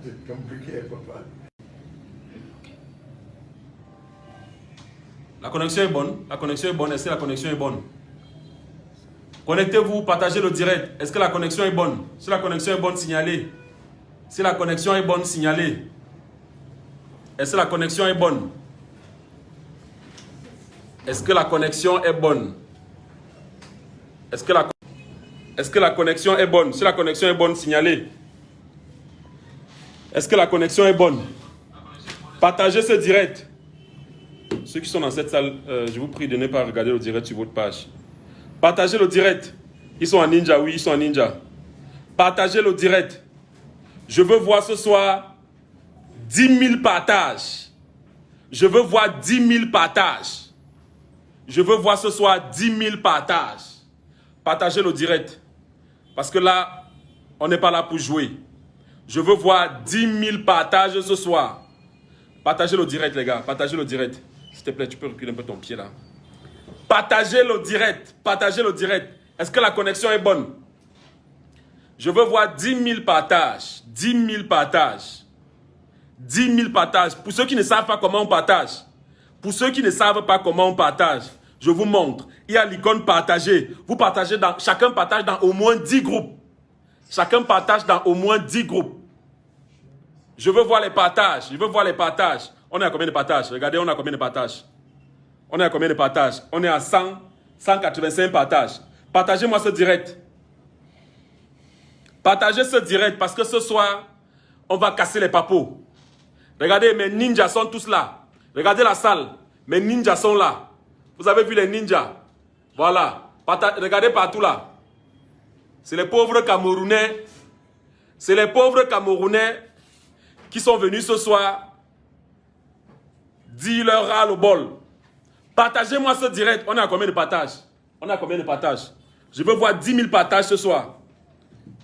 C'est compliqué, papa. La connexion est bonne. La connexion est bonne. Est-ce que la connexion est bonne? Connectez-vous, partagez le direct. Est-ce que la connexion est bonne? Si la connexion est bonne, signalez. Si la connexion est bonne, signalez. Est-ce que la connexion est bonne? Est-ce que la connexion est bonne? Est-ce que la connexion est bonne? Si la connexion est bonne, signalez. Est-ce que la connexion est bonne? Partagez ce direct. Ceux qui sont dans cette salle, je vous prie de ne pas regarder le direct sur votre page. Partagez le direct. Ils sont en ninja, oui, ils sont en ninja. Partagez le direct. Je veux voir ce soir 10 000 partages. Je veux voir 10 000 partages. Je veux voir ce soir 10 000 partages. Partagez le direct. Parce que là, on n'est pas là pour jouer. Je veux voir 10 000 partages ce soir. Partagez le direct, les gars. Partagez le direct. S'il te plaît, tu peux reculer un peu ton pied là. Partagez le direct. Partagez le direct. Est-ce que la connexion est bonne? Je veux voir 10 000 partages. 10 000 partages. 10 000 partages. Pour ceux qui ne savent pas comment on partage. Pour ceux qui ne savent pas comment on partage, je vous montre. Il y a l'icône partager. Vous partagez dans... Chacun partage dans au moins 10 groupes. Chacun partage dans au moins 10 groupes. Je veux voir les partages. Je veux voir les partages. On est à combien de partages? Regardez, on est à combien de partages? On est à combien de partages? On est à 185 partages. Partagez-moi ce direct. Partagez ce direct parce que ce soir, on va casser les papos. Regardez, mes ninjas sont tous là. Regardez la salle. Mes ninjas sont là. Vous avez vu les ninjas? Voilà. Regardez partout là. C'est les pauvres Camerounais. C'est les pauvres Camerounais qui sont venus ce soir dire leur ras le bol. Partagez-moi ce direct. On est à combien de partages? On est à combien de partages? Je veux voir 10 000 partages ce soir.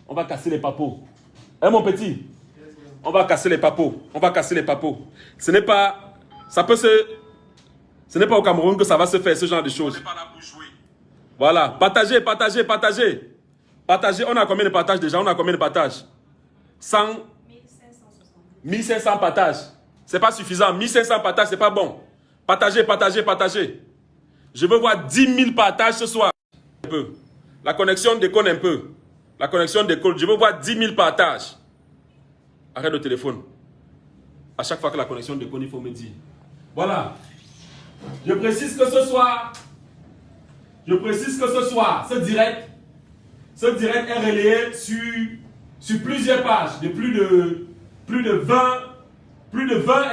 On va casser les papos. Hein, mon petit? On va casser les papos. On va casser les papos. Ce n'est pas... Ça peut se... Ce n'est pas au Cameroun que ça va se faire, ce genre de choses. On n'est pas là pour jouer. Voilà. Partagez, partagez, partagez. Partagez. On a combien de partages déjà? On a combien de partages? 100... 1500 partages. C'est pas suffisant. 1500 partages, c'est pas bon. Partagez, partagez, partagez. Je veux voir 10 000 partages ce soir. Un peu. La connexion déconne un peu. La connexion déconne. Je veux voir 10 000 partages. Arrête le téléphone. À chaque fois que la connexion déconne, il faut me dire. Voilà. Je précise que ce soir, ce direct est relayé sur plusieurs pages de plus de 20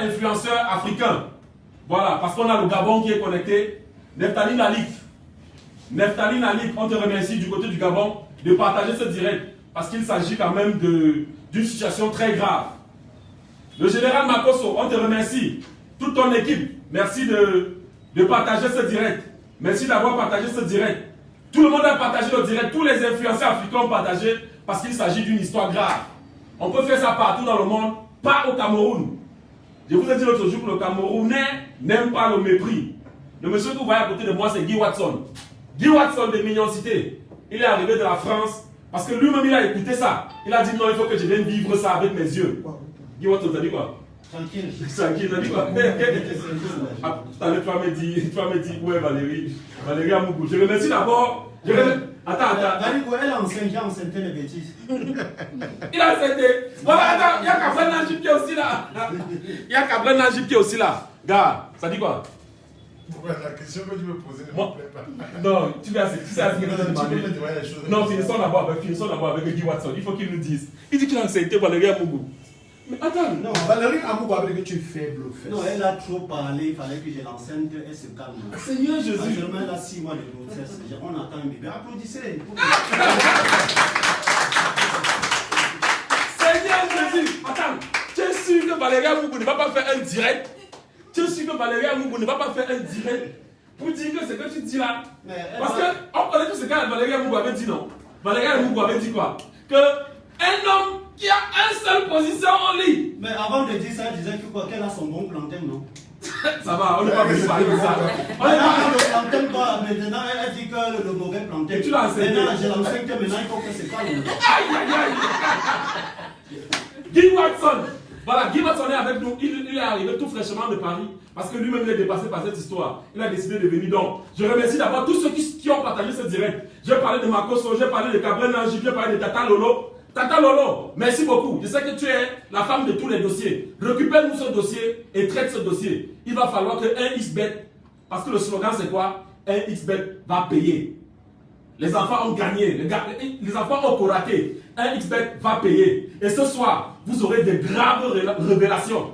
influenceurs africains. Voilà, parce qu'on a le Gabon qui est connecté. Neftali Nalik, on te remercie du côté du Gabon de partager ce direct. Parce qu'il s'agit quand même d'une situation très grave. Le général Makosso, on te remercie. Toute ton équipe, merci de partager ce direct. Merci d'avoir partagé ce direct. Tout le monde a partagé le direct. Tous les influenceurs africains ont partagé parce qu'il s'agit d'une histoire grave. On peut faire ça partout dans le monde, pas au Cameroun. Je vous ai dit l'autre jour que le Camerounais n'aime pas le mépris. Le monsieur que vous voyez à côté de moi, c'est Guy Watson. Guy Watson de Mignoncité. Il est arrivé de la France parce que lui-même il a écouté ça. Il a dit non, il faut que je vienne vivre ça avec mes yeux. Guy Watson, t'as dit quoi? Tranquille. Tranquille, t'as dit quoi? Tout à l'heure, tu vas me dire, où est Valérie? Valérie Amougou. Je remercie d'abord. Attends. Valérie, elle a enceinté les bêtises. Il a enceinté. Voilà, attends, il y a Cabral Najib qui est aussi là. Il y a Cabral Najib qui est aussi là. Gars, ça dit quoi? La question que tu me posais ne me plaît pas. Non, tu sais ce qu'il a demandé. Non, finissons d'abord avec Guy Watson. Il faut qu'il nous dise. Il dit qu'il a enceinté Valérie Amougou. Mais attends. Non, Valérie Amougou avait dit que tu es faible aux fesses. Non, elle a trop parlé, il fallait que je l'enceinte, elle se calme. Seigneur Jésus. Actuellement, elle a 6 mois de grossesse. On attend un bébé. Applaudissez. Seigneur Jésus. Attends, tu es sûr que Valérie Amougou ne va pas faire un direct? Tu es sûr que Valérie Amougou ne va pas faire un direct pour dire que ce que tu dis là? Parce qu'on connaît tout ce que Valérie Amougou avait dit, non? Valérie Amougou avait dit quoi? Que un homme qui a une seule position en lit. Mais avant de dire ça, elle disait qu'elle a son bon plantain, non? Ça va, on n'est pas venu parler de ça. Le plantain, quoi? Maintenant, elle dit que le mauvais plantain. Et tu l'as enseigné. Maintenant, je l'enseigne que maintenant, il faut que c'est calme. Aïe, aïe, aïe. Guy Watson. Voilà, Guy Watson est avec nous. Il est arrivé tout fraîchement de Paris. Parce que lui-même est dépassé par cette histoire. Il a décidé de venir. Donc, je remercie d'abord tous ceux qui ont partagé ce direct. J'ai parlé de Makoso, j'ai parlé de Gabriel Nanji, j'ai parlé de Tata Lolo. Tata Lolo, merci beaucoup. Je sais que tu es la femme de tous les dossiers. Récupère-nous ce dossier et traite ce dossier. Il va falloir que 1xBet, parce que le slogan c'est quoi? 1xBet va payer. Les enfants ont gagné, les enfants ont coraté. 1xBet va payer. Et ce soir, vous aurez de graves révélations.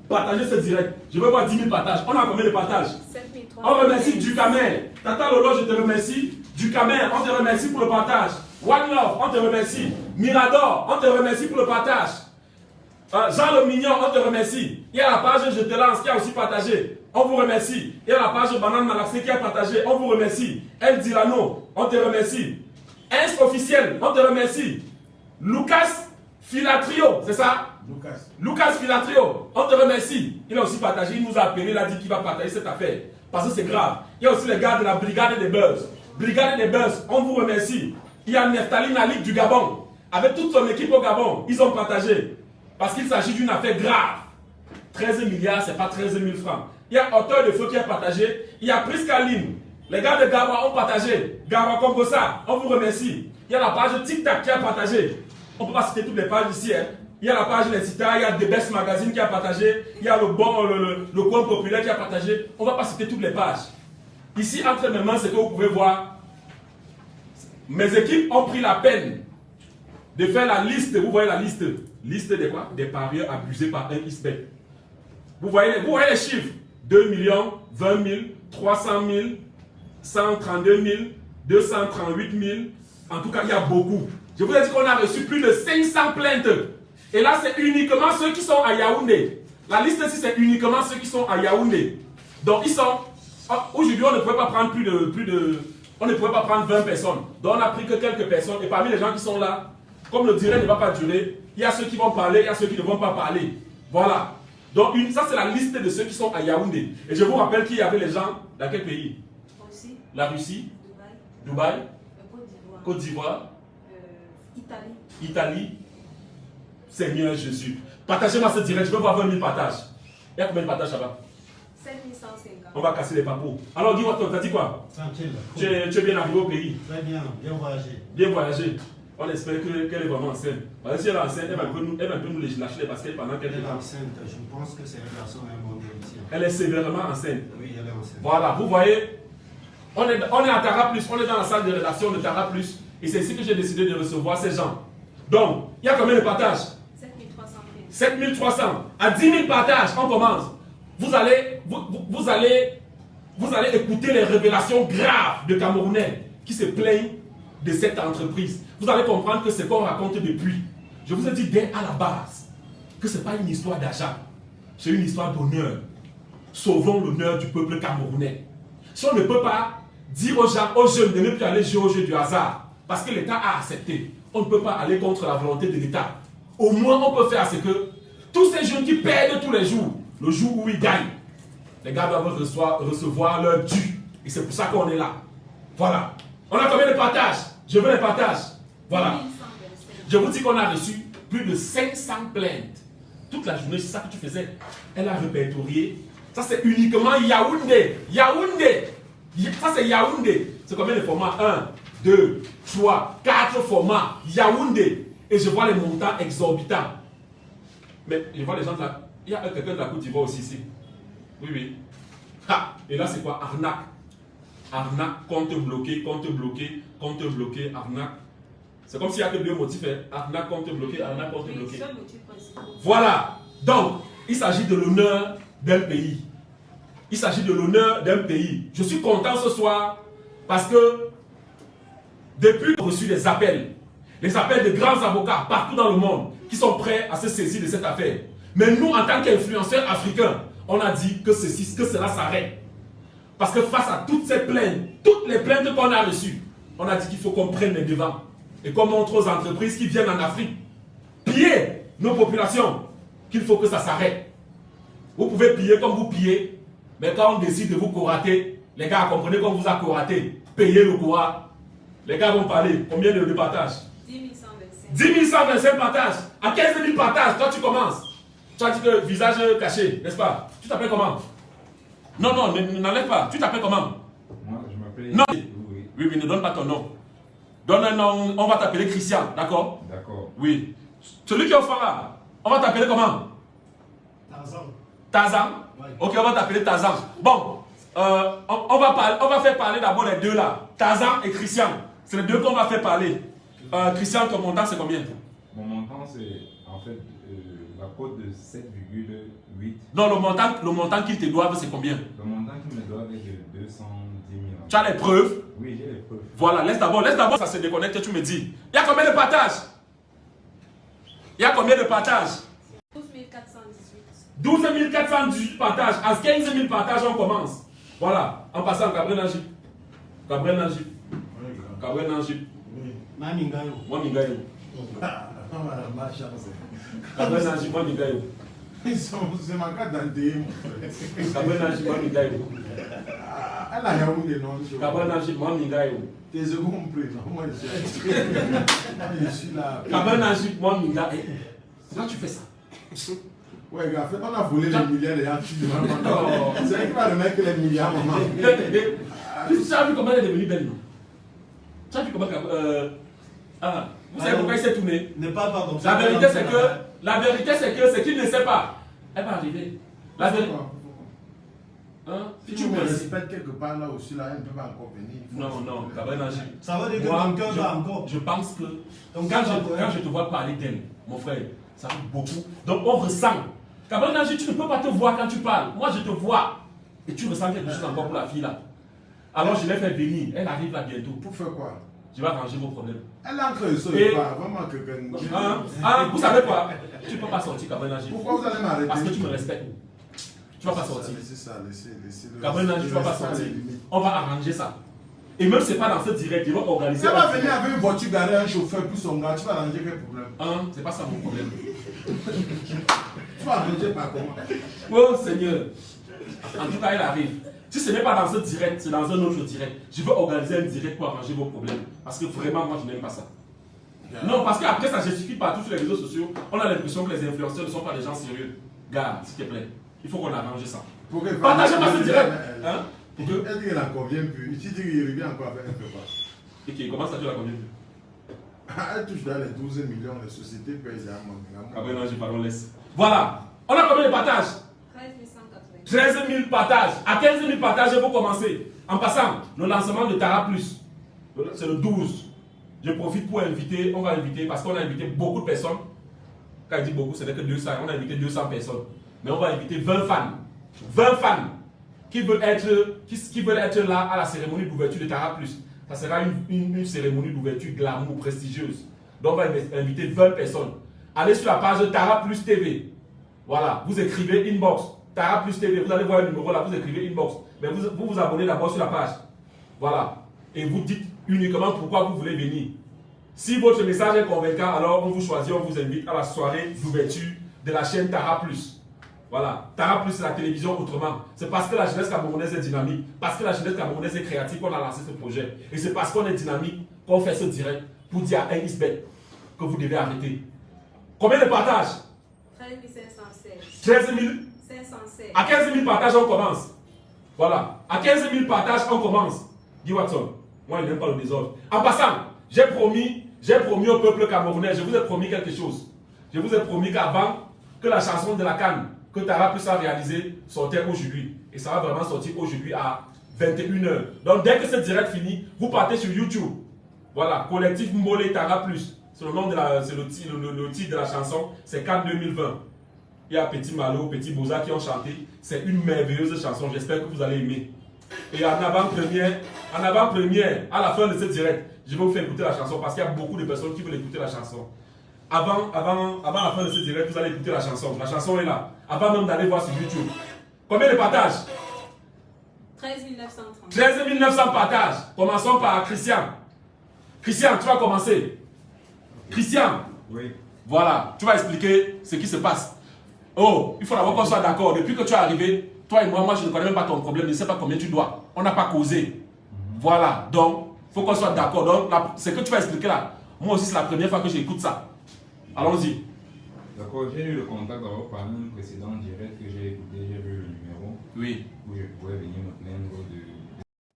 Partagez ce direct. Je veux voir 10 000 partages. On a combien de partages? 7300. On remercie Ducamer. Tata Lolo, je te remercie. Ducamer, on te remercie pour le partage. One Love, on te remercie. Mirador, on te remercie pour le partage. Jean le Mignon, on te remercie. Il y a la page Je te lance qui a aussi partagé. On vous remercie. Il y a la page Banane Malaxé qui a partagé. On vous remercie. El Dilano, on te remercie. Ins officiel, on te remercie. Lucas Filatrio, c'est ça? Lucas Filatrio, on te remercie. Il a aussi partagé, il nous a appelé, il a dit qu'il va partager cette affaire. Parce que c'est grave. Il y a aussi les gars de la Brigade des Buzz. Brigade des Buzz, on vous remercie. Il y a Neftali Nalik du Gabon. Avec toute son équipe au Gabon, ils ont partagé. Parce qu'il s'agit d'une affaire grave. 13 milliards, c'est pas 13 000 francs. Il y a Auteur de Feu qui a partagé. Il y a Priskaline. Les gars de Gawa ont partagé. Gawa Kongosa, on vous remercie. Il y a la page TikTok qui a partagé. On ne peut pas citer toutes les pages ici. Hein. Il y a la page Necita, il y a The Best Magazine qui a partagé. Il y a le coin populaire qui a partagé. On ne va pas citer toutes les pages. Ici, entre mes mains, c'est que vous pouvez voir. Mes équipes ont pris la peine de faire la liste. Vous voyez la liste. Liste de quoi? Des parieurs abusés par 1xBet. Vous voyez les chiffres. 2 millions, 20 000, 300 000, 132 000, 238 000. En tout cas, il y a beaucoup. Je vous ai dit qu'on a reçu plus de 500 plaintes. Et là, c'est uniquement ceux qui sont à Yaoundé. La liste ici, c'est uniquement ceux qui sont à Yaoundé. Donc, ils sont... Aujourd'hui, on ne pouvait pas prendre on ne pouvait pas prendre 20 personnes. Donc, on n'a pris que quelques personnes. Et parmi les gens qui sont là, comme le direct ne va pas durer, il y a ceux qui vont parler, il y a ceux qui ne vont pas parler. Voilà. Donc, ça, c'est la liste de ceux qui sont à Yaoundé. Et je vous rappelle qu'il y avait les gens dans quel pays? Russie. La Russie. Dubaï. Dubaï. Côte d'Ivoire. Côte d'Ivoire. Italie. Italie. Seigneur Jésus. Partagez-moi ce direct. Je veux voir 20 000 partages. Il y a combien de partages là-bas? 5150. On va casser les papos. Alors, dis-moi, t'as dit quoi? Tranquille. Tu es bien arrivé au pays? Très bien, bien voyagé. Bien voyagé. On espère qu'elle est vraiment enceinte. Parce que si elle est enceinte, elle va un peu nous lâcher les baskets pendant quelques Elle est temps. enceinte, je pense que c'est un garçon un bon héritier. Elle est sévèrement enceinte. Oui, elle est enceinte. Voilà, vous voyez, on est à Tara Plus, on est dans la salle de rédaction de Tara Plus. Et c'est ici que j'ai décidé de recevoir ces gens. Donc, il y a combien de partages? 7300. 7300. À 10 000 partages, on commence. Vous allez écouter les révélations graves de Camerounais qui se plaignent de cette entreprise. Vous allez comprendre que ce qu'on raconte depuis. Je vous ai dit dès à la base que ce n'est pas une histoire d'achat. C'est une histoire d'honneur. Sauvons l'honneur du peuple camerounais. Si on ne peut pas dire aux gens, aux jeunes de ne plus aller jouer au jeu du hasard, parce que l'État a accepté, on ne peut pas aller contre la volonté de l'État. Au moins, on peut faire ce que tous ces jeunes qui perdent tous les jours, le jour où ils gagnent, les gars doivent recevoir leur dû. Et c'est pour ça qu'on est là. Voilà. On a combien de partages? Je veux les partages. Voilà. 1127. Je vous dis qu'on a reçu plus de 500 plaintes. Toute la journée, c'est ça que tu faisais. Elle a répertorié. Ça, c'est uniquement Yaoundé. Yaoundé. Ça, c'est Yaoundé. C'est combien de formats? 1, 2, 3, 4 formats. Yaoundé. Et je vois les montants exorbitants. Mais je vois les gens de la... Il y a quelqu'un de la Côte d'Ivoire aussi ici. Oui, oui. Ha. Et là, c'est quoi? Arnaque. Arnaque, compte bloqué, arnaque. C'est comme s'il n'y a que deux motifs. Hein. Arnaque, compte bloqué, arnaque, compte bloqué. C'est le motif principal. Voilà. Donc, il s'agit de l'honneur d'un pays. Il s'agit de l'honneur d'un pays. Je suis content ce soir parce que depuis qu'on a reçu les appels de grands avocats partout dans le monde qui sont prêts à se saisir de cette affaire. Mais nous, en tant qu'influenceurs africains, on a dit que cela s'arrête. Parce que face à toutes ces plaintes, toutes les plaintes qu'on a reçues, on a dit qu'il faut qu'on prenne les devants. Et qu'on montre aux entreprises qui viennent en Afrique piller nos populations, qu'il faut que ça s'arrête. Vous pouvez piller comme vous pillez, mais quand on décide de vous corater, les gars, comprenez qu'on vous a coraté, payez le courant. Les gars vont parler. Combien de partages? 10 125. 10 125 partages. À 15 000 partages, toi tu commences. Tu as dit que visage caché, n'est-ce pas? Tu t'appelles comment? Non, non, n'enlève pas. Tu t'appelles comment? Moi, je m'appelle... Non. Oui. Oui, oui, ne donne pas ton nom. Donne un nom, on va t'appeler Christian, d'accord? D'accord. Oui. Celui qui est au fond là, on va t'appeler comment? Tarzan. Tarzan? Ouais. Ok, on va t'appeler Tarzan. Bon, on va faire parler d'abord les deux là. Tarzan et Christian. C'est les deux qu'on va faire parler. Christian, ton montant c'est combien? Mon montant, c'est en fait la cote de 7,8. Non, le montant qu'ils te doivent c'est combien? Le montant qu'ils me doivent est de 210 000. Tu as les preuves? Oui, j'ai les preuves. Voilà, laisse d'abord, ça se déconnecte, tu me dis. Il y a combien de partages? Il y a combien de partages? 12 418. 12 418 partages. À 15 000 partages, on commence. Voilà, en passant, Gabriel Najib. Gabriel Najib. Gabriel Najib. Mamingayo. Moi, Mingayo. Ma chance. Gabriel Najib, moi, Mingayo. C'est ma carte d'identité, mon frère. Gabriel Najib, moi, Mingayo. Elle a des noms. Gabriel Najib, moi, Mingayo. Tes œufs compris, non? Moi, je suis là. Gabriel Najib, moi, Mingayo. Comment tu fais ça? Ouais, gars, on a volé les milliards de gens. C'est vrai qu'il va remettre les milliards, maman. Tu as vu comment elle est devenue belle, non? Tu as vu comment... vous savez pourquoi il s'est tourné? Ne parle pas comme ça. La vérité, c'est qu'il ne sait pas. Elle va arriver. La vérité... Hein? Si tu me respectes quelque part là aussi, là, elle ne peut pas encore venir. Non, Gabriel Najib. Ça veut dire que Moi, ton cœur va encore. je pense que Donc, quand je te vois parler d'elle, mon frère, ça fait beaucoup. Donc on ressent. Gabriel Najib, tu ne peux pas te voir quand tu parles. Moi, je te vois. Et tu ressens quelque chose encore pour la fille là. Alors je l'ai fait venir. Elle arrive là bientôt. Pour faire quoi? Je vais arranger vos problèmes. Elle a encore le Et- pas. Vraiment quelqu'un. Vous savez quoi? Tu ne peux pas sortir, Gabriel Najib. Pourquoi vous allez m'arrêter? Parce que tu me respectes. Tu ne vas pas sortir. Laissez ça, laissez-le. Gabriel Najib, tu ne vas pas sortir. On va arranger ça. Et même si ce n'est pas dans ce direct, ils vont organiser. Elle va venir avec une voiture garée, un chauffeur, plus son gars. Tu vas arranger quel problème? C'est pas ça mon problème. Tu vas arranger par comment? Oh Seigneur. En tout cas, elle arrive. Si ce n'est pas dans ce direct, c'est dans un autre direct. Je veux organiser un direct pour arranger vos problèmes. Parce que vraiment, moi, je n'aime pas ça. Non, parce qu'après, ça gesticule partout sur les réseaux sociaux. On a l'impression que les influenceurs ne sont pas des gens sérieux. Gars, s'il te plaît, il faut qu'on arrange ça. Partagez pas ce direct. Hein? Elle dit qu'elle en convient plus. Tu dis qu'il revient encore avec un peu pas. Ok, comment ça tu la combien plus? Elle touche dans les 12 millions de sociétés payées à mon. Ah ben non, j'ai pardon, laisse. Voilà. On a combien de partages? 13 180. 13 000 partages. À 15 000 partages, il faut commencer. En passant, le lancement de Tara Plus, c'est le 12. Je profite pour inviter, on va inviter, parce qu'on a invité beaucoup de personnes. Quand je dis beaucoup, ce n'est que 200. On a invité 200 personnes. Mais on va inviter 20 fans. 20 fans qui veulent être là à la cérémonie d'ouverture de Tara Plus. Ça sera une cérémonie d'ouverture glamour, prestigieuse. Donc on va inviter 20 personnes. Allez sur la page Tara Plus TV. Voilà, vous écrivez inbox. Tara Plus TV, vous allez voir le numéro là, vous écrivez inbox. Mais vous abonnez d'abord sur la page. Voilà. Et vous dites uniquement pourquoi vous voulez venir. Si votre message est convaincant, alors on vous choisit, on vous invite à la soirée d'ouverture de la chaîne Tara Plus. Voilà. Tara Plus, c'est la télévision autrement. C'est parce que la jeunesse camerounaise est dynamique, parce que la jeunesse camerounaise est créative qu'on a lancé ce projet. Et c'est parce qu'on est dynamique qu'on fait ce direct pour dire à Isbeth que vous devez arrêter. Combien de partages? 13 516. 13 000. 516. À 15 000 partages, on commence. Voilà. À 15 000 partages, on commence. Guy Watson, moi, je n'aime pas le désordre. En passant, j'ai promis au peuple camerounais, je vous ai promis quelque chose. Je vous ai promis qu'avant que la chanson de la Cannes, que Tara Plus a réalisé, sortait aujourd'hui. Et ça va vraiment sortir aujourd'hui à 21h. Donc, dès que ce direct finit, vous partez sur YouTube. Voilà, collectif Mbole Tara Plus. C'est le nom de le titre de la chanson, c'est Cannes 2020. Il y a Petit Malo, Petit Boza qui ont chanté. C'est une merveilleuse chanson, j'espère que vous allez aimer. Et en avant-première, à la fin de ce direct, je vais vous faire écouter la chanson parce qu'il y a beaucoup de personnes qui veulent écouter la chanson. Avant la fin de ce direct, vous allez écouter la chanson. La chanson est là. Avant même d'aller voir sur YouTube. Combien de partages? 13 930. 13 900 partages. Commençons par Christian. Christian, tu vas commencer. Christian. Oui. Voilà, tu vas expliquer ce qui se passe. Oh, il faut d'abord qu'on soit d'accord. Depuis que tu es arrivé, toi et moi, je ne connais même pas ton problème. Je ne sais pas combien tu dois. On n'a pas causé. Voilà, donc, il faut qu'on soit d'accord. Donc, ce que tu vas expliquer là, Moi aussi, c'est la première fois que j'écoute ça. Allons-y. D'accord, j'ai eu le contact d'abord par un précédent direct que j'ai écouté, j'ai vu le numéro Oui. où je pouvais venir me plaindre de.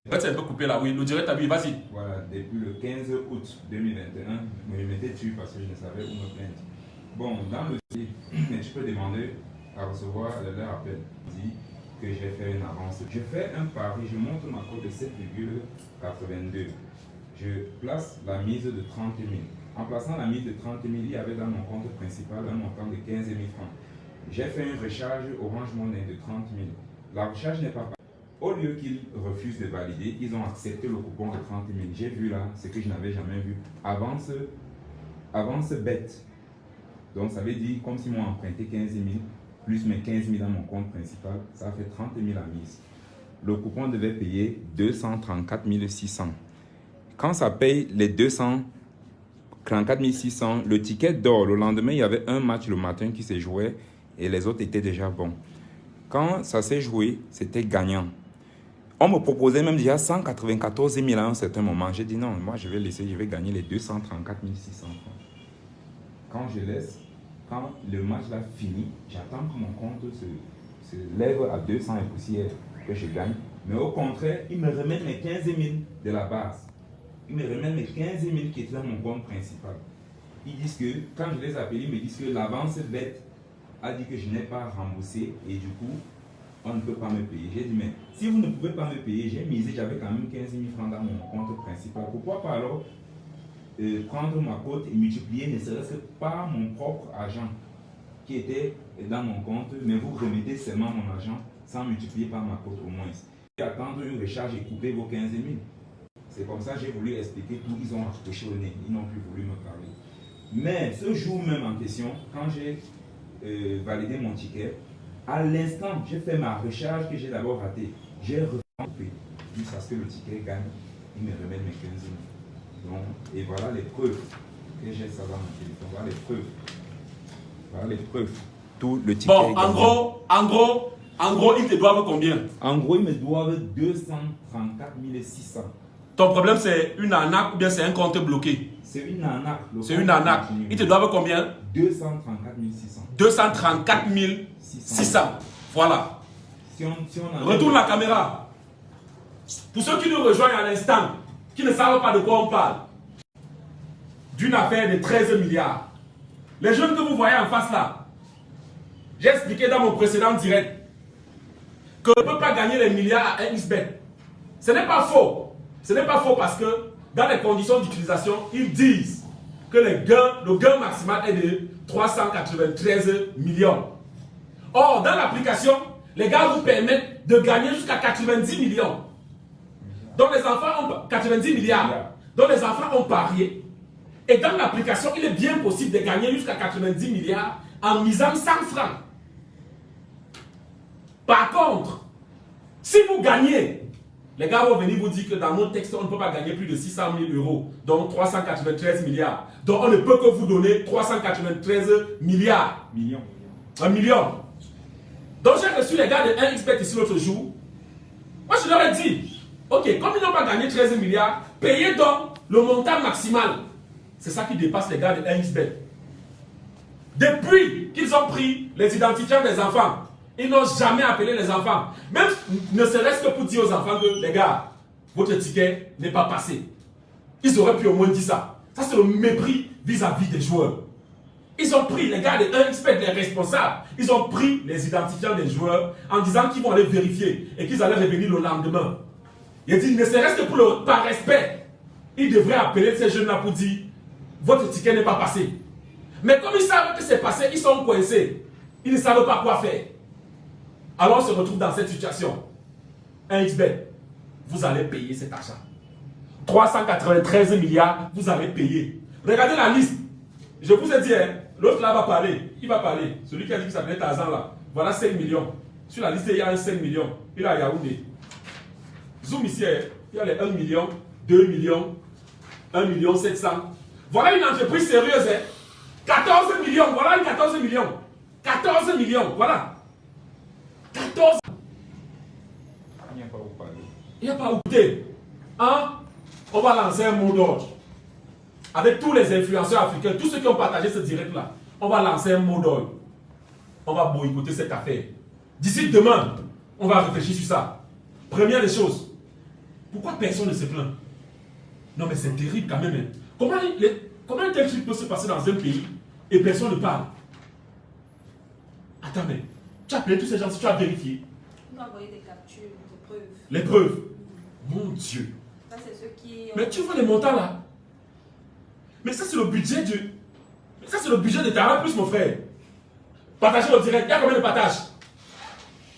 En fait, c'est un peu coupé là, oui. Le direct, oui, vas-y. Voilà, depuis le 15 août 2021, je me mettais dessus parce que je ne savais où me plaindre. Bon, dans le dossier, tu peux demander à recevoir leur appel. Dit que j'ai fait une avance. Je fais un pari, je monte ma cote de 7,82. Je place la mise de 30 000. En plaçant la mise de 30 000, il y avait dans mon compte principal un montant de 15 000 francs. J'ai fait une recharge Orange Money de 30 000. La recharge n'est pas passée. Au lieu qu'ils refusent de valider, ils ont accepté le coupon de 30 000. J'ai vu là ce que je n'avais jamais vu. Avance bête. Donc ça veut dire comme si m'ont emprunté 15 000 plus mes 15 000 dans mon compte principal, ça fait 30 000 à mise. Le coupon devait payer 234 600. Quand ça paye les 234 600, le ticket dort. Le lendemain, il y avait un match le matin qui s'est joué et les autres étaient déjà bons. Quand ça s'est joué, c'était gagnant. On me proposait même déjà 194 000 à un certain moment. J'ai dit non, moi je vais laisser, je vais gagner les 234 600 francs. Quand je laisse, quand le match là finit, j'attends que mon compte se lève à 200 et poussière, que je gagne. Mais au contraire, ils me remettent mes 15 000 de la base. Ils me remettent mes 15 000 qui étaient dans mon compte principal. Ils disent que, quand je les appelle, ils me disent que l'avance bête a dit que je n'ai pas remboursé et du coup, on ne peut pas me payer. J'ai dit, mais si vous ne pouvez pas me payer, j'ai misé, j'avais quand même 15 000 francs dans mon compte principal. Pourquoi pas alors prendre ma cote et multiplier ne serait-ce que par mon propre argent qui était dans mon compte, mais vous remettez seulement mon argent sans multiplier par ma cote au moins. Et attendre une recharge et couper vos 15 000. C'est comme ça que j'ai voulu expliquer tout. Ils ont accroché au nez. Ils n'ont plus voulu me parler. Mais ce jour même en question, quand j'ai validé mon ticket, à l'instant, j'ai fait ma recharge que j'ai d'abord ratée. J'ai refait jusqu'à ce que le ticket gagne. Ils me remettent mes 15 000. Donc, et voilà les preuves que j'ai ça dans mon téléphone. Voilà les preuves. Voilà les preuves. Tout le ticket. Bon, en gros, ils te doivent combien? En gros, ils me doivent 234 600. Ton problème, c'est une arnaque ou bien c'est un compte bloqué? C'est une arnaque. C'est une arnaque. Ils te doivent combien? 234 600. 234 600. Voilà. Si on Retourne la caméra. Pour ceux qui nous rejoignent à l'instant, qui ne savent pas de quoi on parle, d'une affaire de 13 milliards. Les jeunes que vous voyez en face là, j'ai expliqué dans mon précédent direct qu'on ne peut pas gagner les milliards à 1xBet. Ce n'est pas faux. Ce n'est pas faux parce que dans les conditions d'utilisation, ils disent que le gain maximal est de 393 millions. Or, dans l'application, les gars vous permettent de gagner jusqu'à 90 millions. Donc les enfants ont 90 milliards. Donc les enfants ont parié. Et dans l'application, il est bien possible de gagner jusqu'à 90 milliards en misant 100 francs. Par contre, si vous gagnez, les gars vont venir vous dire que dans nos textes, on ne peut pas gagner plus de 600 000 euros, donc 393 milliards. Donc on ne peut que vous donner 393 milliards. Millions. 1 million. Donc j'ai reçu les gars de 1xBet ici l'autre jour. Moi je leur ai dit, ok, comme ils n'ont pas gagné 13 milliards, payez donc le montant maximal. C'est ça qui dépasse les gars de 1xBet. Depuis qu'ils ont pris les identifiants des enfants, ils n'ont jamais appelé les enfants. Même ne serait-ce que pour dire aux enfants que, les gars, votre ticket n'est pas passé. Ils auraient pu au moins dire ça. Ça, c'est le mépris vis-à-vis des joueurs. Ils ont pris, les gars de 1xBet, les responsables, ils ont pris les identifiants des joueurs en disant qu'ils vont aller vérifier et qu'ils allaient revenir le lendemain. Il dit, ne serait-ce que par respect, ils devraient appeler ces jeunes-là pour dire, votre ticket n'est pas passé. Mais comme ils savent que c'est passé, ils sont coincés. Ils ne savent pas quoi faire. Alors on se retrouve dans cette situation. 1xBet, vous allez payer cet argent. 393 milliards, vous allez payer. Regardez la liste. Je vous ai dit, hein, l'autre là va parler. Il va parler. Celui qui a dit que ça s'appelait Tarzan là. Voilà 5 millions. Sur la liste, il y a un 5 millions. Il a Yaoundé. Zoom ici, hein, il y a les 1 million, 2 millions, 1 million 700. Voilà une entreprise sérieuse. Hein. 14 millions. Voilà une 14 millions. 14 millions. Voilà. 14. Il n'y a pas où parler. Il n'y a pas où parler. Hein? On va lancer un mot d'ordre. avec tous les influenceurs africains, tous ceux qui ont partagé ce direct-là, on va lancer un mot d'ordre. On va boycotter cette affaire. D'ici demain, on va réfléchir sur ça. Première des choses, pourquoi personne ne se plaint? Non mais c'est terrible quand même. Hein. Comment un tel truc peut se passer dans un pays et personne ne parle? Attends mais, tu as appelé tous ces gens, si tu as vérifié. On doit envoyer des captures, des preuves. Les preuves. Mon Dieu. Ça, c'est ceux qui... Mais tu vois les montants là? Mais ça c'est le budget de... Ça c'est le budget de Terrain Plus mon frère. Partagez le direct. Il y a combien de partages?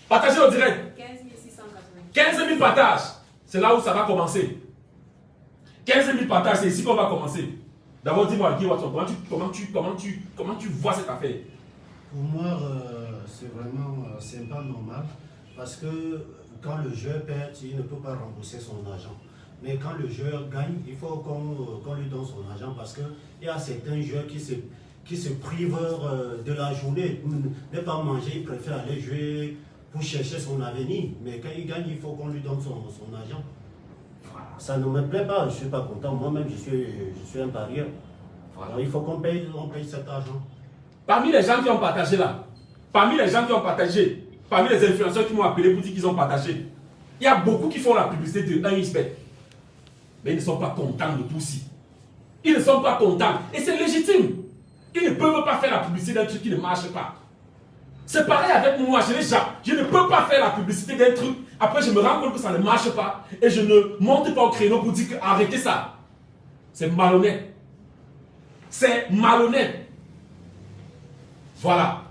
Partagez le direct. 15 680. 15 000 partages. C'est là où ça va commencer. 15 000 partages, c'est ici qu'on va commencer. D'abord, dis-moi, Guy Watson, comment tu vois cette affaire? Pour moi, c'est pas normal. Parce que quand le joueur perd, il ne peut pas rembourser son argent. Mais quand le joueur gagne, il faut qu'on lui donne son argent. Parce qu'il y a certains joueurs qui se privent de la journée. Ne pas manger, ils préfèrent aller jouer pour chercher son avenir. Mais quand il gagne, il faut qu'on lui donne son argent. Ça ne me plaît pas, je ne suis pas content. Moi-même, je suis un parieur. Alors, il faut qu'on paye cet argent. Parmi les gens qui ont partagé là, parmi les influenceurs qui m'ont appelé pour dire qu'ils ont partagé, il y a beaucoup qui font la publicité de 1xBet. Mais ils ne sont pas contents de tout ci. Ils ne sont pas contents. Et c'est légitime. Ils ne peuvent pas faire la publicité d'un truc qui ne marche pas. C'est pareil avec moi. Je ne peux pas faire la publicité d'un truc. Après, je me rends compte que ça ne marche pas. Et je ne monte pas au créneau pour dire arrêtez ça. C'est malhonnête. C'est malhonnête. Voilà.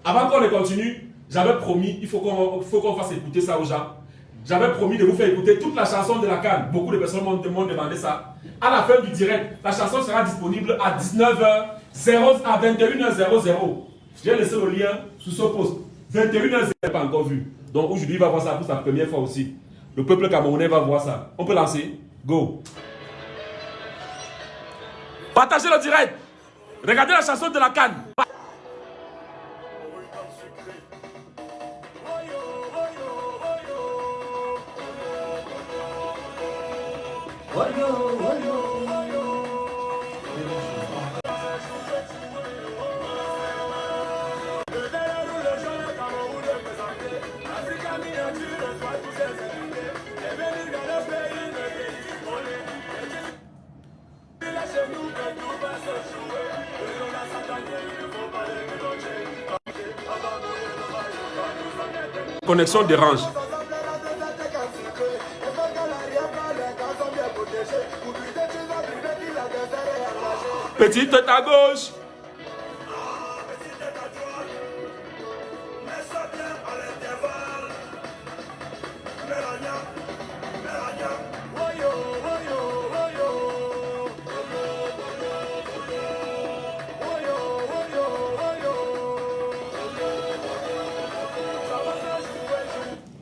Avant qu'on ne continue, j'avais promis, il faut qu'on fasse écouter ça aux gens. J'avais promis de vous faire écouter toute la chanson de la CAN. Beaucoup de personnes m'ont demandé ça. À la fin du direct, la chanson sera disponible à 19h00 à 21h00. J'ai laissé le lien sous ce post. 21h00, je n'ai pas encore vu. Donc aujourd'hui, il va voir ça pour sa première fois aussi. Le peuple camerounais va voir ça. On peut lancer. Go. Partagez le direct. Regardez la chanson de la CAN. Connexion dérange. Petite tête à gauche.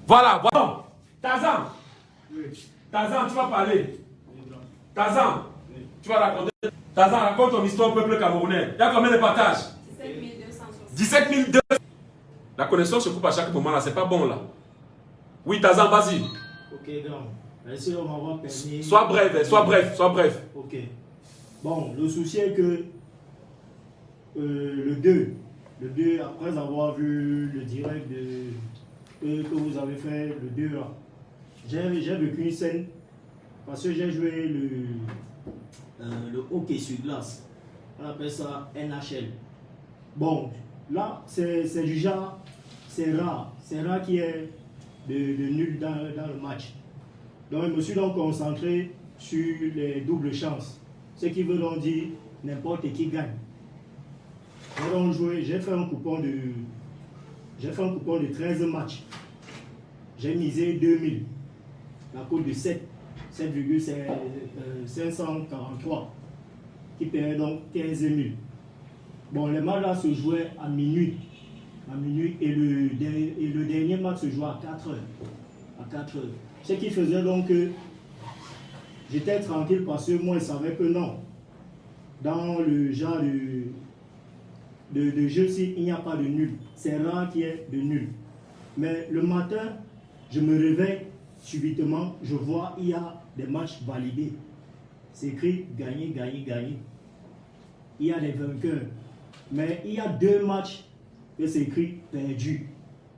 Voilà, voilà. Tarzan. Tarzan, tu vas parler. Tarzan, tu vas raconter. Tarzan, raconte ton histoire au peuple camerounais. Il y a combien de partages? 17 200. La connexion se coupe à chaque moment là, c'est pas bon là. Oui, Tarzan, vas-y. Ok, donc, merci de m'avoir permis. Sois bref. Ok. Bon, le souci est que le 2, après avoir vu le direct que vous avez fait, le 2 là, j'ai vécu une scène parce que j'ai joué le hockey sur glace. On appelle ça NHL. Bon, là, c'est du genre, c'est rare qu'il y ait de nul dans le match. Donc, je me suis donc concentré sur les doubles chances. Ce qui veut donc dire n'importe qui gagne. J'ai donc joué, j'ai fait un coupon de 13 matchs. J'ai misé 2000. La cote de 7,543 qui paierait donc 15 000. Bon, les matchs là se jouaient à minuit. Et le dernier match se jouait à 4 heures. Ce qui faisait donc que j'étais tranquille parce que moi je savais que non. Dans le genre de jeu, il n'y a pas de nul. C'est rare qu'il y ait de nul. Mais le matin, je me réveille subitement, je vois il y a des matchs validés. c'est écrit gagner, gagner, gagner. Il y a des vainqueurs. Mais il y a 2 matchs que c'est écrit perdu.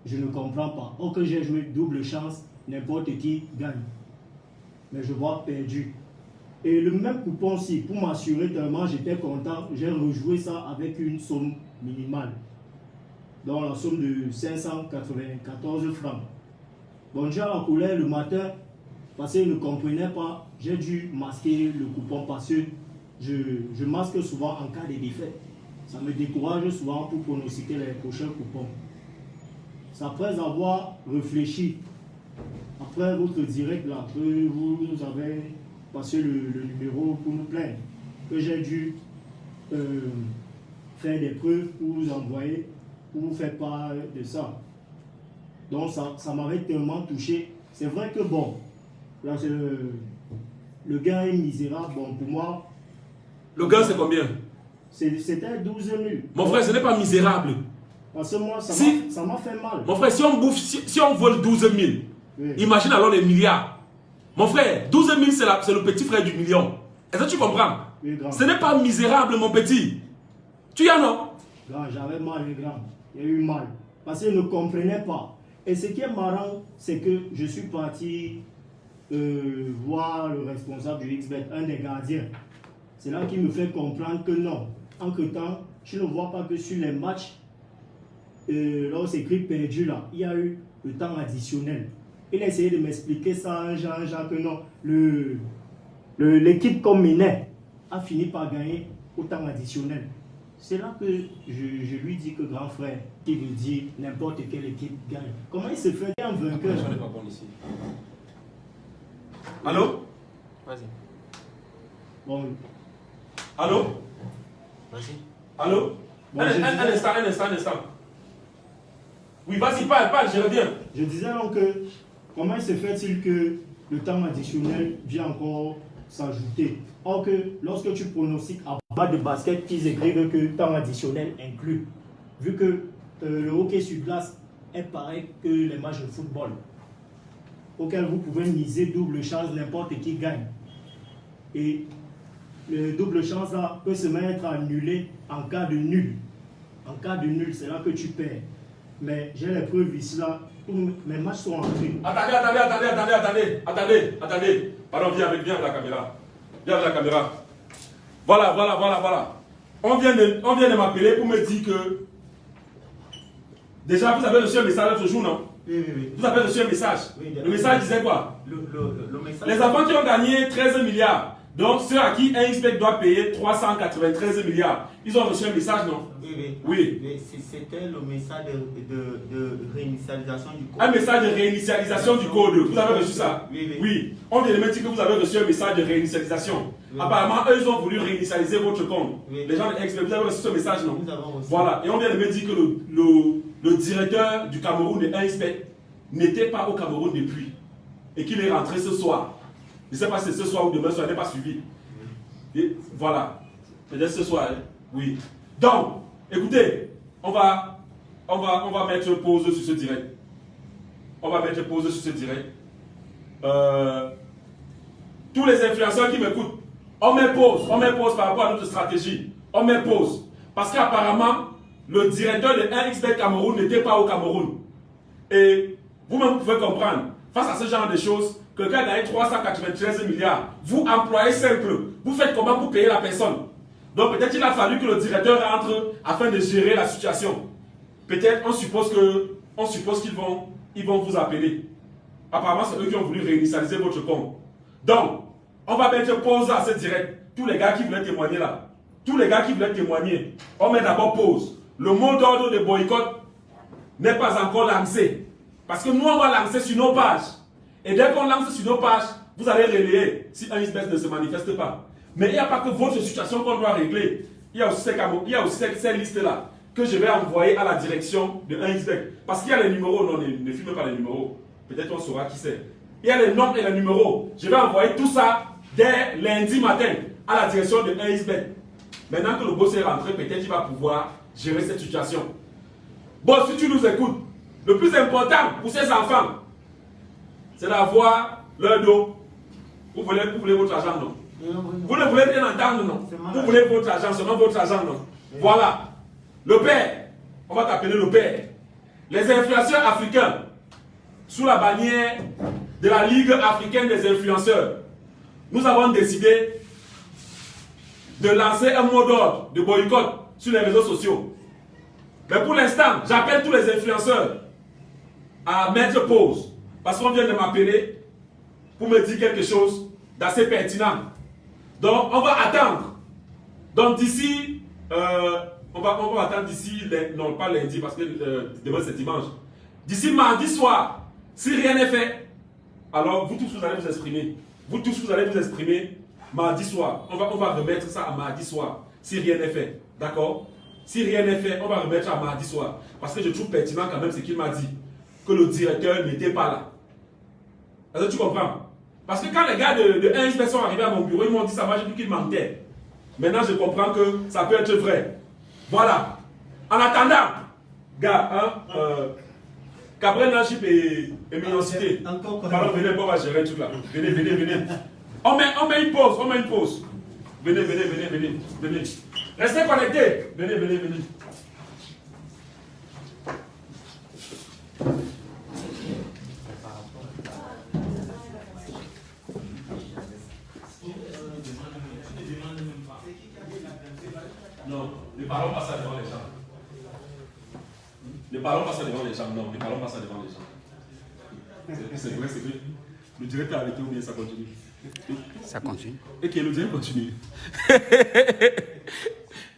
Je ne comprends pas. Or que j'ai joué double chance, n'importe qui gagne. Mais je vois perdu. Et le même coupon aussi, pour m'assurer tellement j'étais content, j'ai rejoué ça avec une somme minimale. Donc la somme de 594 francs. Bon, j'ai la colère le matin, parce qu'il ne comprenait pas, j'ai dû masquer le coupon parce que je masque souvent en cas de défaite. Ça me décourage souvent pour pronostiquer les prochains coupons. C'est après avoir réfléchi, après votre direct là, que vous avez passé le numéro pour nous plaindre, que j'ai dû faire des preuves pour vous envoyer, pour vous faire part de ça. Donc ça m'avait tellement touché. C'est vrai que bon, là, le gars est misérable. Bon, pour moi... Le gars, c'est combien? C'était 12 000. Mon frère, ce n'est pas misérable. Parce que moi, ça m'a fait mal. Mon frère, si on bouffe, si on vole 12 000, oui. Imagine alors les milliards. Mon frère, 12 000, c'est le petit frère du million. Est-ce que tu comprends? Oui, ce n'est pas misérable, mon petit. Tu y as, non? J'avais mal, grand. Il y a eu mal. Parce qu'il ne comprenait pas. Et ce qui est marrant, c'est que je suis parti voir le responsable du XBet, un des gardiens. C'est là qu'il me fait comprendre que non. Entre-temps, je ne vois pas que sur les matchs, là où c'est écrit perdu, là, il y a eu le temps additionnel. Il a essayé de m'expliquer ça, genre que non. L'équipe comme menait a fini par gagner au temps additionnel. C'est là que je lui dis que grand frère, qui veut dire n'importe quelle équipe gagne. Comment il se fait un vainqueur? Je n'est pas bon ici. Allô? Vas-y. Bon. Allô? Vas-y. Allô? Bon, un instant. Oui, vas-y, parle, je reviens. Je disais donc que comment il se fait-il que le temps additionnel vient encore s'ajouter? Or que lorsque tu pronostiques à bas de basket, ils écrivent que temps additionnel inclus. Vu que le hockey sur glace est pareil que les matchs de football, auquel vous pouvez miser double chance, n'importe qui gagne. Et le double chance là peut se mettre à annuler en cas de nul. En cas de nul, c'est là que tu perds. Mais j'ai les preuves ici là, mes matchs sont entrés. Attendez. Pardon, viens avec la caméra. Viens avec la caméra. Voilà. On vient de m'appeler pour me dire que déjà vous avez reçu un message l'autre jour, non? Oui. Vous avez reçu un message. Oui, le message disait quoi? Le message... Les enfants qui ont gagné 13 milliards. Donc ceux à qui un XBet doit payer 393 milliards. Ils ont reçu un message, non? Oui. C'était le message de réinitialisation du code. Un message de réinitialisation du code. Vous avez reçu ça? Oui. On vient de me dire que vous avez reçu un message de réinitialisation. Apparemment, eux, ils ont voulu réinitialiser votre compte. Les gens de XBet, vous avez reçu ce message, non? Voilà. Et on vient de me dire que le directeur du Cameroun de XBet n'était pas au Cameroun depuis. Et qu'il est rentré ce soir. Je ne sais pas si c'est ce soir ou demain soir, il n'est pas suivi. Et voilà. Peut-être ce soir, hein? Oui. Donc, écoutez, on va mettre pause sur ce direct. Tous les influenceurs qui m'écoutent, on met pause par rapport à notre stratégie. On met pause. Parce qu'apparemment, le directeur de 1xBet Cameroun n'était pas au Cameroun. Et vous-même, vous pouvez comprendre, face à ce genre de choses, quelqu'un a gagné 393 milliards. Vous, employez simple, vous faites comment pour payer la personne? Donc peut-être qu'il a fallu que le directeur rentre afin de gérer la situation. Peut-être on suppose qu'ils vont vous appeler. Apparemment, c'est eux qui ont voulu réinitialiser votre compte. Donc, on va mettre pause à ce direct. Tous les gars qui voulaient témoigner là. On met d'abord pause. Le mot d'ordre de boycott n'est pas encore lancé. Parce que nous, on va lancer sur nos pages. Et dès qu'on lance sur nos pages, vous allez relayer si un XBet ne se manifeste pas. Mais il n'y a pas que votre situation qu'on doit régler. Il y a aussi ces listes-là que je vais envoyer à la direction de 1xBet. Parce qu'il y a les numéros, non, ne filme pas les numéros. Peut-être on saura qui c'est. Il y a les noms et les numéros. Je vais envoyer tout ça dès lundi matin à la direction de 1xBet. Maintenant que le boss est rentré, peut-être qu'il va pouvoir gérer cette situation. Bon, si tu nous écoutes, le plus important pour ces enfants, c'est d'avoir leur dos. Vous voulez votre argent, non? Vous ne voulez rien entendre, non? Vous voulez votre argent, seulement votre argent, non? Voilà. Le père, on va t'appeler le père. Les influenceurs africains, sous la bannière de la Ligue africaine des influenceurs, nous avons décidé de lancer un mot d'ordre de boycott sur les réseaux sociaux. Mais pour l'instant, j'appelle tous les influenceurs à mettre pause. Parce qu'on vient de m'appeler pour me dire quelque chose d'assez pertinent. Donc, on va attendre. Donc, d'ici, on va attendre d'ici, non pas lundi, parce que demain c'est dimanche. D'ici mardi soir, si rien n'est fait, alors vous tous vous allez vous exprimer. Vous tous vous allez vous exprimer mardi soir. On va remettre ça à mardi soir, si rien n'est fait. D'accord? Si rien n'est fait, on va remettre à mardi soir. Parce que je trouve pertinent quand même ce qu'il m'a dit. Que le directeur n'était pas là. Est-ce que tu comprends? Parce que quand les gars de 1 sont arrivés à mon bureau, ils m'ont dit ça, moi j'ai dit qu'ils mentaient. Maintenant je comprends que ça peut être vrai. Voilà. En attendant, gars, Cabrel Nanchip et Mignocité. Pardon, venez, on va gérer tout là. Venez. On met une pause, Venez. Restez connectés. Venez. Non, ne parlons pas ça devant les gens. Non, ne parlons pas ça devant les gens. C'est vrai, c'est vrai. Le directeur a arrêté ou bien ça continue? Ça continue. Et que le directeur continue.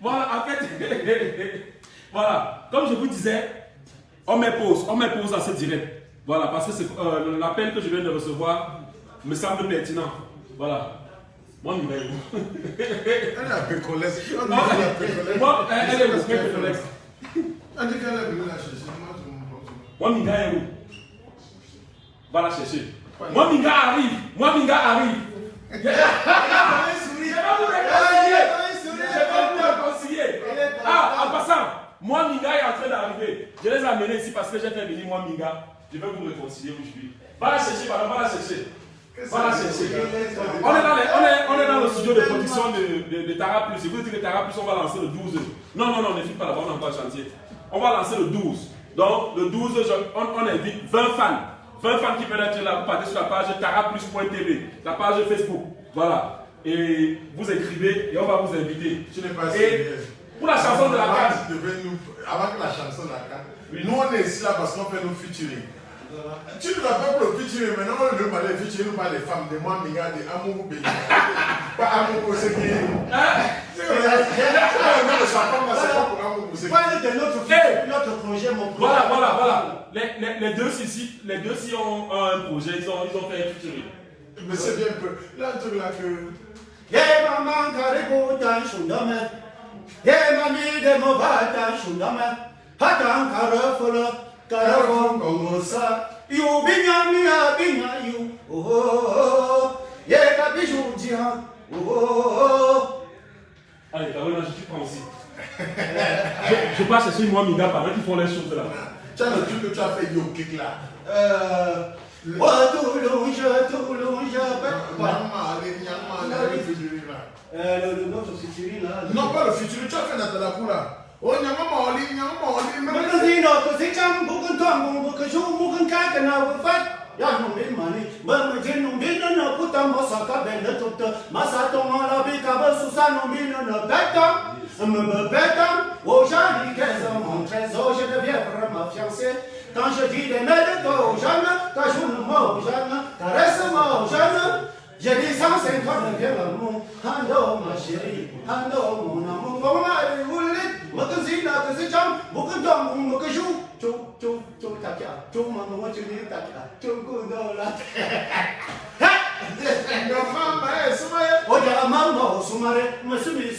Voilà, en fait, voilà, comme je vous disais, on met pause à ce direct. Voilà, parce que l'appel que je viens de recevoir me semble pertinent. Voilà. Moi, il est où? Elle est un peu collecte. Moi, elle est où? Pécolex. Elle dit qu'elle est venue la chercher. Moi, Minga est où? Va la chercher. Moi, Minga arrive. Je vais vous réconcilier. Ah, en passant, moi, Minga est en train d'arriver. Je les ai amenés ici parce que j'ai fait venir moi, Minga. Je vais vous réconcilier aujourd'hui. Va la chercher, madame, va la chercher. On est dans le studio de production de Tara Plus. Je vous dis que Tara Plus, on va lancer le 12. Non, ne filme pas là-bas, on n'a pas le chantier. On va lancer le 12. Donc, le 12, on invite 20 fans. 20 fans qui veulent être là, vous partez sur la page taraplus.tv, la page Facebook. Voilà. Et vous écrivez et on va vous inviter. Tu n'es pas et sérieux. pour la chanson de la carte. Avant que la chanson de la carte, nous on est ici là parce qu'on fait nos featuring. Tu ne vas pas pour le featuring, maintenant on ne veut pas les featuring, nous parle des femmes, de moi, Minga, de Amour Béni. Pas Amour c'est qui. Parlez de notre projet, mon projet. Voilà. Les deux ici ont un projet, ils ont fait un featuring. Mais c'est bien peu. Là, tu là que. Ye maman karibu tan shundame. Ye mami de mobata shundame. Hatan karafula karafon kongosa. You binya you. Oh. Ye kabishu jihan. Oh. Allez, Caroline, je prends aussi. Je passe chercher moi, Minga, pendant qu'ils font les choses là. Tu as le truc que tu as fait yo kick là. Notre featuring là. Non, pas le featuring, tu as fait Nathalie Poula. Oh, nyama oli. Magazine, c'est un boucan tombe, boucan jour, boucan caca, n'a pas fait. Ya non bin mani, ba me jenu bin na puta masaka belle toute, masato mala bika susano bin na beta, me beta, au jardin qu'elles mon trésor, je deviens vraiment fiancé. Quand je dis des mètres aux jeunes, t'ajoutes-moi aux jeunes, caresse-moi aux jeunes. J'ai dit 150 viens l'amour, Hando ma chérie, Hando mon amour, comment allez vous l'êtes, magazine là que c'est jam, beaucoup d'hommes, beaucoup de joues, chou, takia, chou, maman, tu dis takia, chou, coudo la Oja mama osumare, masumi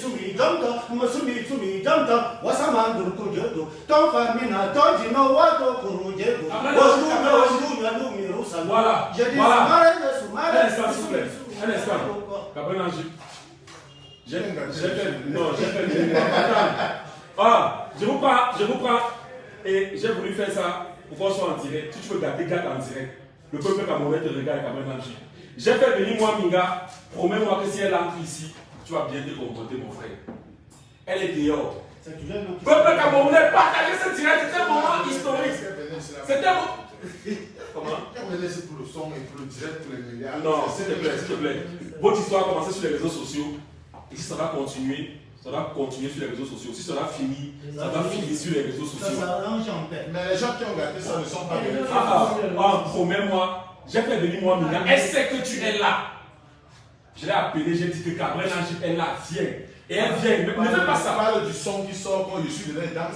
jamta, wasamandur kujodo, ton famina, ton jino wato kurujedo, ojume lumi rusa. Voilà. Je dis sumare. Un instant, s'il vous plaît. Un instant. Gabriel Nanchip. J'ai fait. Ah, je vous prends. Et j'ai voulu faire ça pour qu'on soit en direct. Si tu veux garder en direct, le peuple camerounais te regarde Gabriel Nanchip. J'ai fait venir moi, Minga. Promets-moi que si elle entre ici, tu vas bien te comporter, mon frère. Elle est dehors. Peuple camerounais, partagez ce direct. C'était un moment historique. C'était un moment. Comment? On laisse pour le son et pour le direct, pour les médias. Non, s'il te plaît, s'il te plaît. Votre histoire a commencé sur les réseaux sociaux. Et si ça va continuer, ça va continuer sur les réseaux sociaux. Si ça va finir, ça va finir sur les réseaux sociaux. Ça arrange en paix. Mais les gens qui ont gâté ça ne sont pas venus. Promets-moi, j'ai fait venir moi, Minga. Elle sait que tu es là. Je l'ai appelé, j'ai dit que Cabrel Nanji est là, viens. Et elle vient, ne fais pas ça. Parle du son qui sort quand je suis dedans.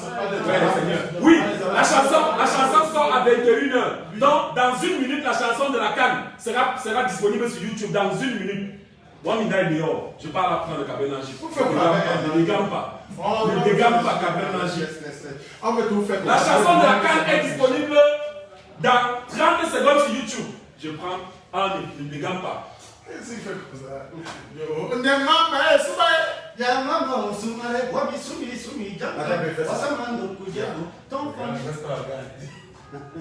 Oui, la chanson sort à 21h. Donc, dans une minute, la chanson de la canne sera disponible sur YouTube. Dans une minute. Moi, Minga est dehors. Je parle à prendre le Cabrel Nanji. Ne dégamme pas. Ne dégamme pas, Cabrel Nanji. On va tout faire. La chanson de la canne est disponible dans 30 secondes sur YouTube. Je prends. Ah, ne dégamme pas. Qu'est-ce qu'il fait comme ça? On est maman, c'est Ya mama usumare wabi sumi wasamando kujado ton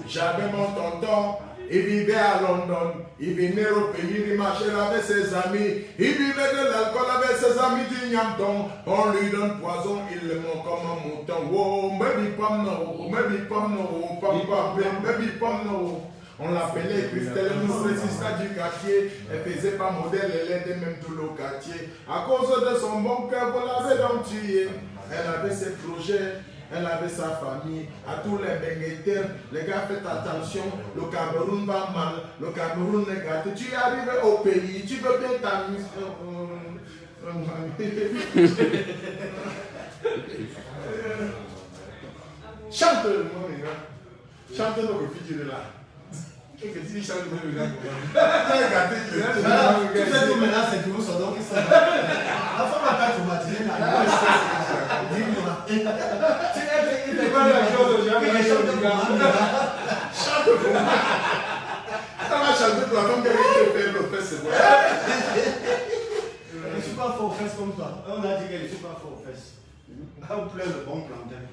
J'avais mon tonton, il vivait à London, il venait au pays, il marchait avec ses amis, il buvait de l'alcool avec ses amis du Nyamton, on lui donne poison, il le monte comme un mouton. Oh, baby pom no, baby pom no. On l'appelait Christelle, nous résista du quartier. Elle faisait pas modèle, elle aidait même tout le quartier. À cause de son bon cœur, vous l'avez donc tué. Elle avait ses projets, elle avait sa famille. À tous les bengueteurs, les gars, faites attention. Le Cameroun va mal, le Cameroun est gâté. Tu es arrivé au pays, tu veux bien t'amuser. Chante, mon gars. Chante nos filles là. Tu fais tout maintenant, c'est tout, ça donc ça. La femme a pas traumatisé. Dis-moi. Tu es pas la chose, jamais chante pour moi. Ça va chanter pour la femme qui a fait le fesse, c'est bon. Je ne suis pas fort aux fesses comme toi. On a dit que je ne suis pas fort aux fesses. On plaît le bon plantain.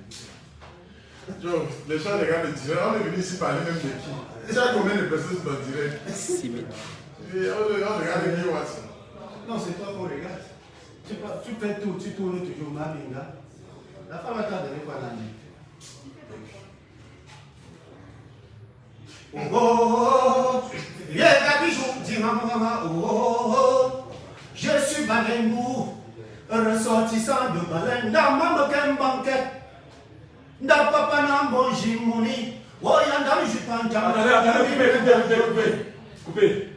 Joe, les gens regardent le direct. On est venu ici parler même de qui? Déjà combien de personnes sont en direct? 6 000. On regarde qui voit ça. Non, c'est toi qu'on regarde. Tu fais tout, tu tournes toujours ma binga. La femme t'a donné quoi l'année? Oh oh oh, yeah, bijou, dis maman, oh oh oh, je suis Balengou, ressortissant de Balen, dans ma banquette. Nda papa na bonji moni. Oh yanda je t'entends. Coupez.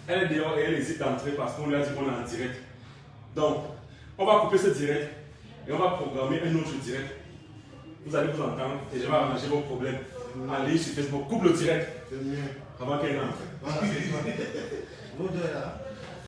Elle est dehors et elle hésite d'entrer parce qu'on lui a dit qu'on est en direct. Donc, on va couper ce direct et on va programmer un autre direct. Vous allez vous entendre et je vais arranger vos problèmes. Allez sur Facebook, coupe le direct avant qu'elle entre. Vous deux là.